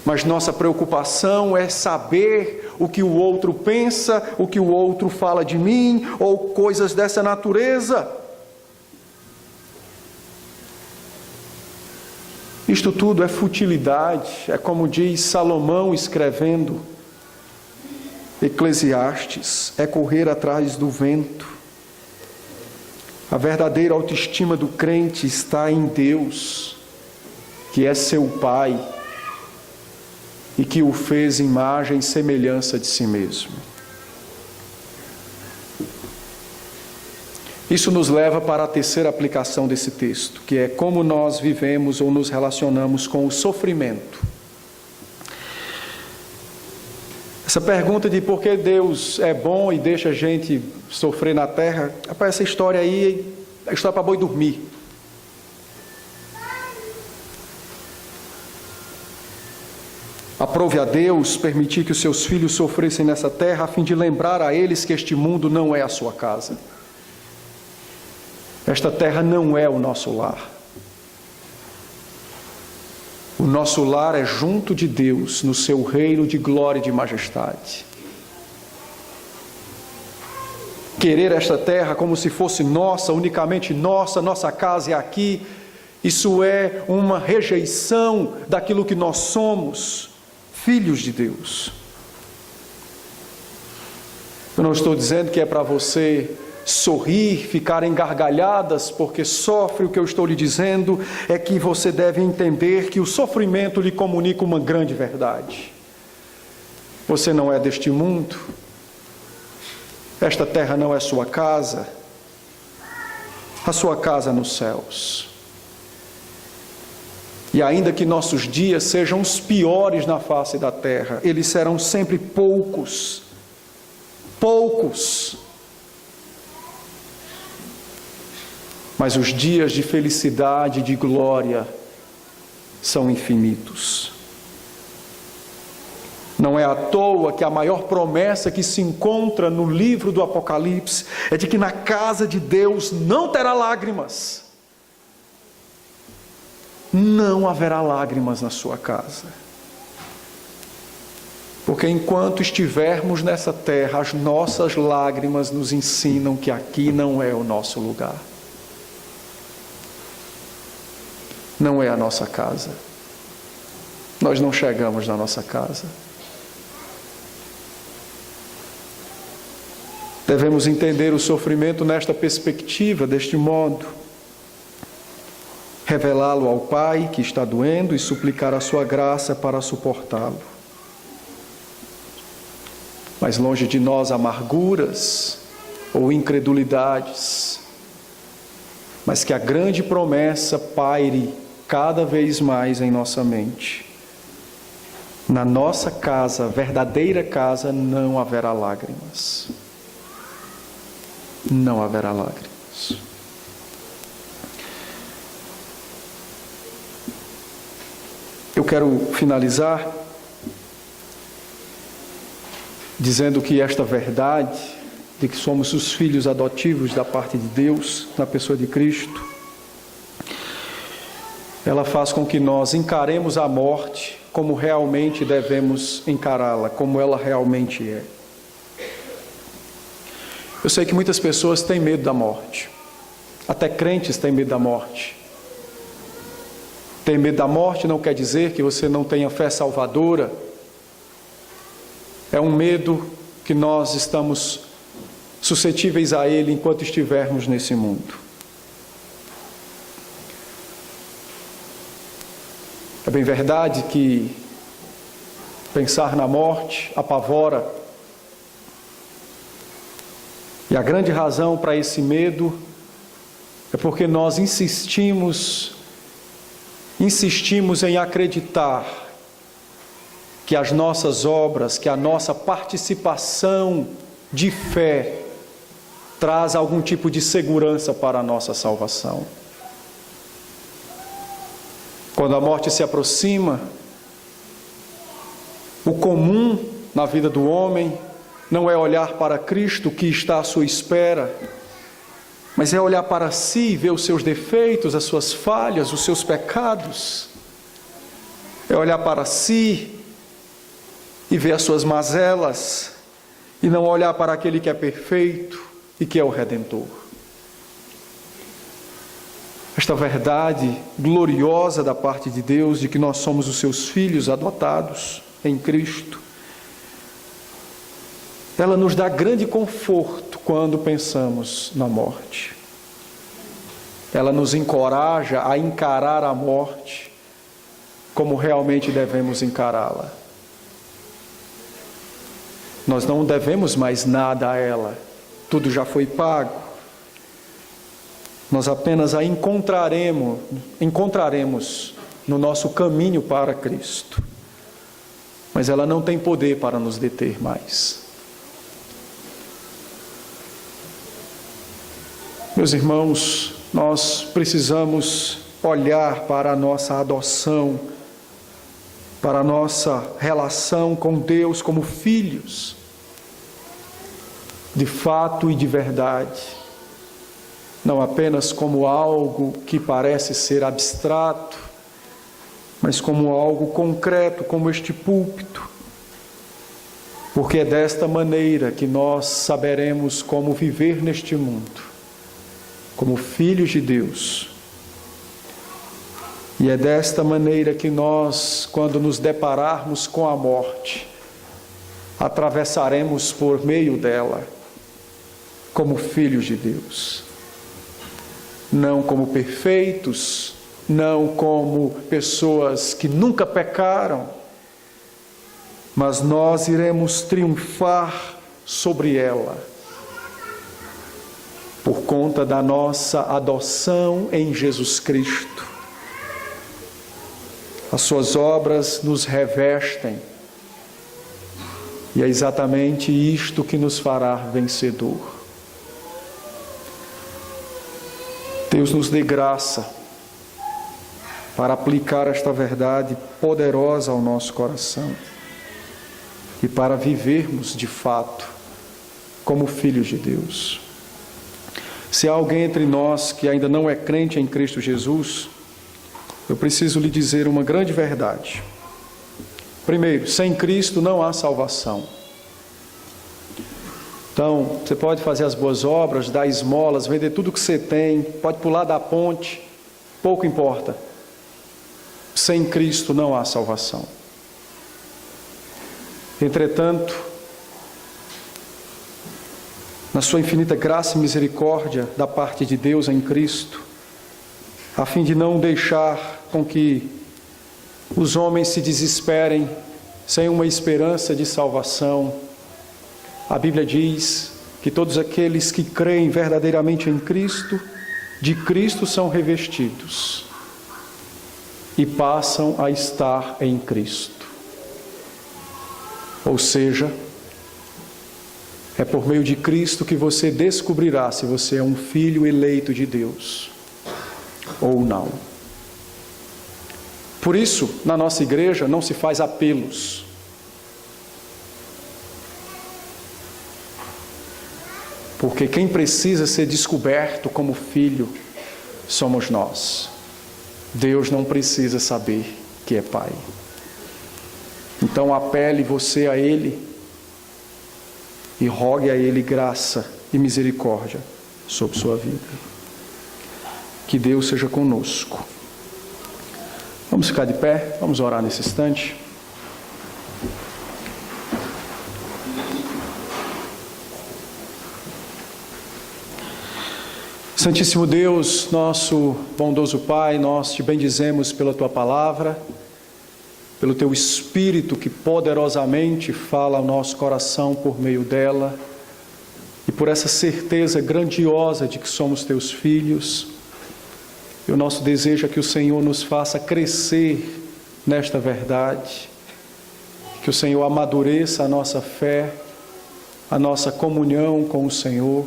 Mas nossa preocupação é saber o que o outro pensa, o que o outro fala de mim, ou coisas dessa natureza. Isto tudo é futilidade, é como diz Salomão escrevendo Eclesiastes, é correr atrás do vento. A verdadeira autoestima do crente está em Deus, que é seu Pai, e que o fez imagem e semelhança de si mesmo. Isso nos leva para a terceira aplicação desse texto, que é como nós vivemos ou nos relacionamos com o sofrimento. Essa pergunta de por que Deus é bom e deixa a gente sofrer na terra, rapaz, essa história aí é história para boi dormir. Aprove a Deus permitir que os seus filhos sofressem nessa terra, a fim de lembrar a eles que este mundo não é a sua casa. Esta terra não é o nosso lar. O nosso lar é junto de Deus, no seu reino de glória e de majestade. Querer esta terra como se fosse nossa, unicamente nossa, nossa casa é aqui, isso é uma rejeição daquilo que nós somos, filhos de Deus. Eu não estou dizendo que é para você sorrir, ficar em gargalhadas porque sofre. O que eu estou lhe dizendo é que você deve entender que o sofrimento lhe comunica uma grande verdade. Você não é deste mundo. Esta terra não é sua casa. A sua casa é nos céus. E ainda que nossos dias sejam os piores na face da terra, eles serão sempre poucos. Poucos. Mas os dias de felicidade e de glória são infinitos. Não é à toa que a maior promessa que se encontra no livro do Apocalipse é de que na casa de Deus não terá lágrimas. Não haverá lágrimas na sua casa. Porque enquanto estivermos nessa terra, as nossas lágrimas nos ensinam que aqui não é o nosso lugar. Não é a nossa casa. Nós não chegamos na nossa casa. Devemos entender o sofrimento nesta perspectiva, deste modo. Revelá-lo ao Pai que está doendo e suplicar a sua graça para suportá-lo. Mas longe de nós amarguras ou incredulidades, mas que a grande promessa paire cada vez mais em nossa mente. Na nossa casa, verdadeira casa, não haverá lágrimas. Não haverá lágrimas. Eu quero finalizar dizendo que esta verdade de que somos os filhos adotivos da parte de Deus, na pessoa de Cristo, ela faz com que nós encaremos a morte como realmente devemos encará-la, como ela realmente é. Eu sei que muitas pessoas têm medo da morte, até crentes têm medo da morte. Ter medo da morte não quer dizer que você não tenha fé salvadora. É um medo que nós estamos suscetíveis a ele enquanto estivermos nesse mundo. É bem verdade que pensar na morte apavora. E a grande razão para esse medo é porque nós insistimos em acreditar que as nossas obras, que a nossa participação de fé traz algum tipo de segurança para a nossa salvação. Quando a morte se aproxima, o comum na vida do homem não é olhar para Cristo que está à sua espera, mas é olhar para si e ver os seus defeitos, as suas falhas, os seus pecados. É olhar para si e ver as suas mazelas, e não olhar para aquele que é perfeito e que é o Redentor. Esta verdade gloriosa da parte de Deus, de que nós somos os seus filhos adotados em Cristo, ela nos dá grande conforto quando pensamos na morte. Ela nos encoraja a encarar a morte como realmente devemos encará-la. Nós não devemos mais nada a ela, tudo já foi pago. Nós apenas a encontraremos no nosso caminho para Cristo. Mas ela não tem poder para nos deter mais. Meus irmãos, nós precisamos olhar para a nossa adoção para a nossa relação com Deus como filhos, de fato e de verdade, não apenas como algo que parece ser abstrato, mas como algo concreto, como este púlpito, porque é desta maneira que nós saberemos como viver neste mundo, como filhos de Deus. E é desta maneira que nós, quando nos depararmos com a morte, atravessaremos por meio dela, como filhos de Deus. Não como perfeitos, não como pessoas que nunca pecaram, mas nós iremos triunfar sobre ela, por conta da nossa adoção em Jesus Cristo. As suas obras nos revestem, e é exatamente isto que nos fará vencedor. Deus nos dê graça para aplicar esta verdade poderosa ao nosso coração e para vivermos de fato como filhos de Deus. Se há alguém entre nós que ainda não é crente em Cristo Jesus, eu preciso lhe dizer uma grande verdade. Primeiro, sem Cristo não há salvação. Então, você pode fazer as boas obras, dar esmolas, vender tudo que você tem, pode pular da ponte, pouco importa. Sem Cristo não há salvação. Entretanto, na sua infinita graça e misericórdia da parte de Deus em Cristo, a fim de não deixar com que os homens se desesperem sem uma esperança de salvação, a Bíblia diz que todos aqueles que creem verdadeiramente em Cristo, de Cristo são revestidos e passam a estar em Cristo. Ou seja, é por meio de Cristo que você descobrirá se você é um filho eleito de Deus ou não. Por isso, na nossa igreja não se faz apelos. Porque quem precisa ser descoberto como filho somos nós. Deus não precisa saber que é Pai. Então apele você a Ele e rogue a Ele graça e misericórdia sobre sua vida. Que Deus seja conosco. Vamos ficar de pé, vamos orar nesse instante. Santíssimo Deus, nosso bondoso Pai, nós te bendizemos pela Tua palavra, pelo Teu Espírito que poderosamente fala ao nosso coração por meio dela, e por essa certeza grandiosa de que somos Teus filhos. E o nosso desejo é que o Senhor nos faça crescer nesta verdade, que o Senhor amadureça a nossa fé, a nossa comunhão com o Senhor,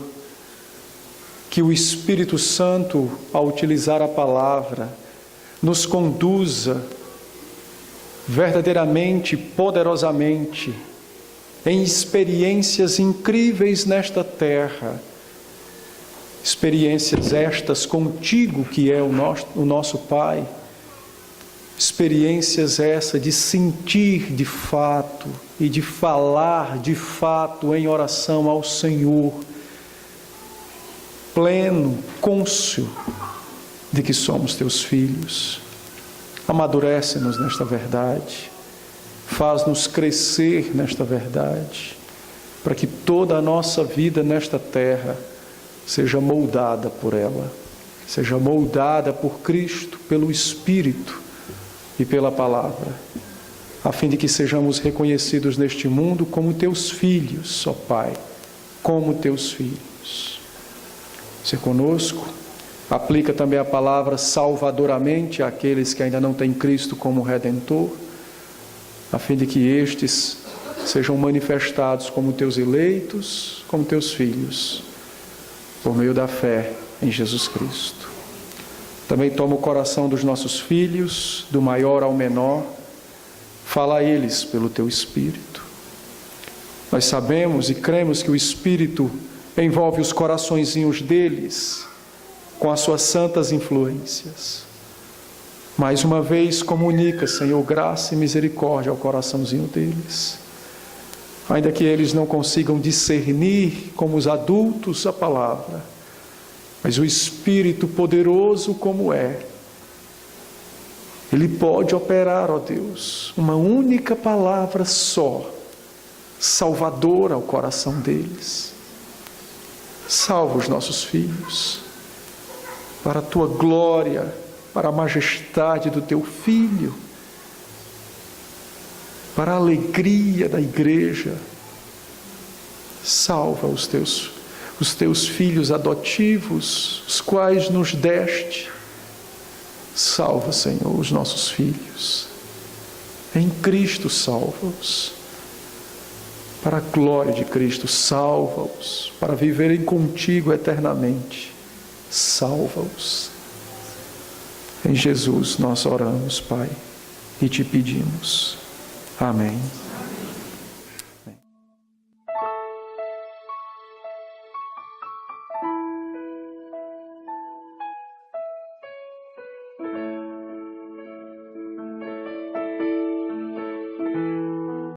que o Espírito Santo, ao utilizar a palavra, nos conduza verdadeiramente, poderosamente, em experiências incríveis nesta terra, experiências estas contigo, que é o nosso Pai, experiências essas de sentir de fato e de falar de fato em oração ao Senhor, pleno, cônscio de que somos teus filhos. Amadurece-nos nesta verdade, faz-nos crescer nesta verdade, para que toda a nossa vida nesta terra seja moldada por ela, seja moldada por Cristo, pelo Espírito e pela palavra, a fim de que sejamos reconhecidos neste mundo como teus filhos, ó Pai, como teus filhos. Se conosco, aplica também a palavra salvadoramente àqueles que ainda não têm Cristo como Redentor, a fim de que estes sejam manifestados como teus eleitos, como teus filhos, por meio da fé em Jesus Cristo. Também toma o coração dos nossos filhos, do maior ao menor, Fala a eles pelo teu Espírito. Nós sabemos e cremos que o Espírito envolve os coraçõezinhos deles com as suas santas influências. Mais uma vez, comunica, Senhor, graça e misericórdia ao coraçãozinho deles. Ainda que eles não consigam discernir como os adultos a palavra, mas o Espírito poderoso como é, Ele pode operar, ó Deus, uma única palavra só, salvadora ao coração deles. Salva os nossos filhos, para a Tua glória, para a majestade do Teu Filho, para a alegria da igreja. Salva os teus filhos adotivos, os quais nos deste. Salva, Senhor, os nossos filhos. Em Cristo salva-os. Para a glória de Cristo, salva-os. Para viverem contigo eternamente, salva-os. Em Jesus nós oramos, Pai, e te pedimos. Amém.